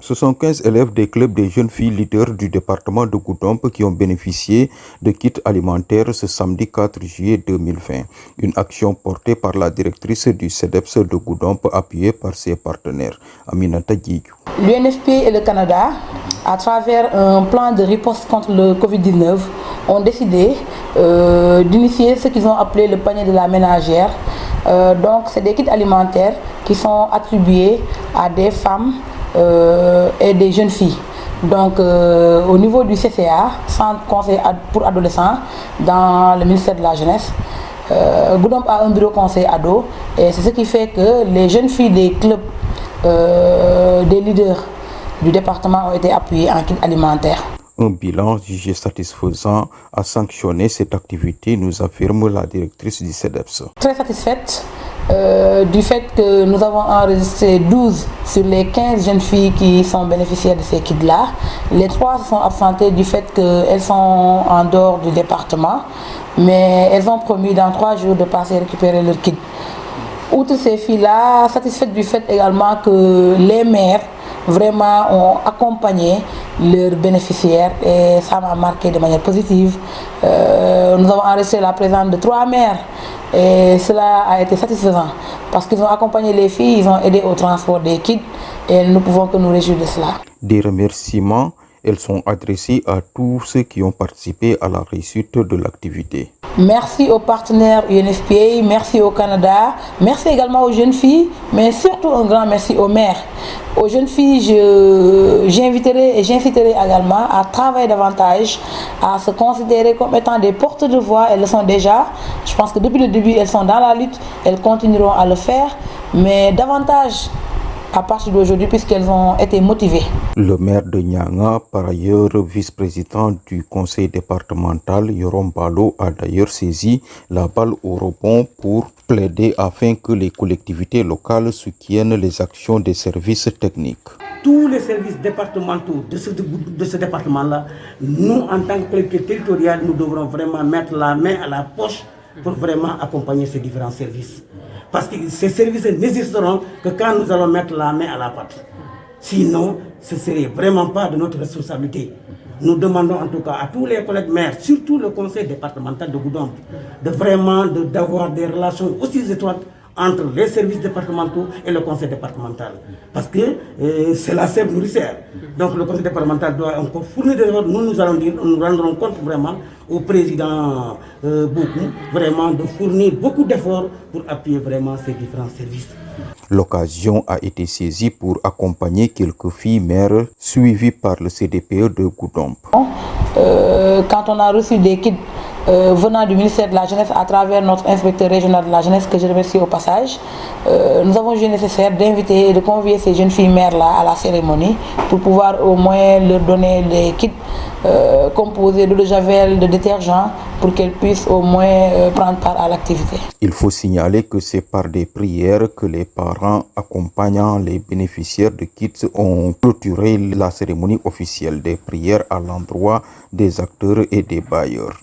Ce sont 15 élèves des clubs des jeunes filles leaders du département de Goudomp qui ont bénéficié de kits alimentaires ce samedi 4 juillet 2020. Une action portée par la directrice du CEDEPS de Goudomp appuyée par ses partenaires. Aminata Djidjou. L'UNFPA et le Canada, à travers un plan de riposte contre le Covid-19, ont décidé d'initier ce qu'ils ont appelé le panier de la ménagère. Donc, c'est des kits alimentaires qui sont attribués à des femmes et des jeunes filles. Donc, au niveau du CCA, Centre Conseil pour Adolescents, dans le ministère de la Jeunesse, Goudomp a un bureau conseil ado et c'est ce qui fait que les jeunes filles des clubs des leaders du département ont été appuyées en kit alimentaire. Un bilan jugé satisfaisant a sanctionné cette activité, nous affirme la directrice du CEDEPS. Très satisfaite du fait que nous avons enregistré 12 sur les 15 jeunes filles qui sont bénéficiaires de ces kits-là. Les 3 se sont absentées du fait qu'elles sont en dehors du département, mais elles ont promis dans 3 jours de passer récupérer leur kit. Outre ces filles-là, satisfaites du fait également que les mères vraiment ont accompagné leurs bénéficiaires et ça m'a marqué de manière positive. Nous avons enregistré la présence de 3 mères et cela a été satisfaisant parce qu'ils ont accompagné les filles, ils ont aidé au transport des kits et nous ne pouvons que nous réjouir de cela. Des remerciements, elles sont adressées à tous ceux qui ont participé à la réussite de l'activité. Merci aux partenaires UNFPA, merci au Canada, merci également aux jeunes filles, mais surtout un grand merci aux mères. Aux jeunes filles, j'inviterai et j'inciterai également à travailler davantage, à se considérer comme étant des portes de voix. Elles le sont déjà. Je pense que depuis le début, elles sont dans la lutte, elles continueront à le faire, mais davantage à partir d'aujourd'hui puisqu'elles ont été motivées. Le maire de Nyanga, par ailleurs vice-président du conseil départemental, Yorom Balo, a d'ailleurs saisi la balle au rebond pour plaider afin que les collectivités locales soutiennent les actions des services techniques. Tous les services départementaux de ce département-là, nous en tant que collectivité territoriale, nous devrons vraiment mettre la main à la poche pour vraiment accompagner ces différents services. Parce que ces services n'existeront que quand nous allons mettre la main à la pâte. Sinon, ce ne serait vraiment pas de notre responsabilité. Nous demandons en tout cas à tous les collègues maires, surtout le conseil départemental de Goudomp, d'avoir des relations aussi étroites entre les services départementaux et le conseil départemental. Parce que c'est la sève nourricière. Donc le conseil départemental doit encore fournir des efforts. Nous rendrons compte vraiment au président vraiment de fournir beaucoup d'efforts pour appuyer vraiment ces différents services. L'occasion a été saisie pour accompagner quelques filles mères suivies par le CDPE de Goudomp. Quand on a reçu des kits venant du ministère de la Jeunesse à travers notre inspecteur régional de la Jeunesse, que je remercie au passage, nous avons jugé nécessaire d'inviter et de convier ces jeunes filles mères-là à la cérémonie pour pouvoir au moins leur donner des kits composés d'eau de javel, de détergent, pour qu'elles puissent au moins prendre part à l'activité. Il faut signaler que c'est par des prières que les parents accompagnant les bénéficiaires de kits ont clôturé la cérémonie officielle des prières à l'endroit des acteurs et des bailleurs.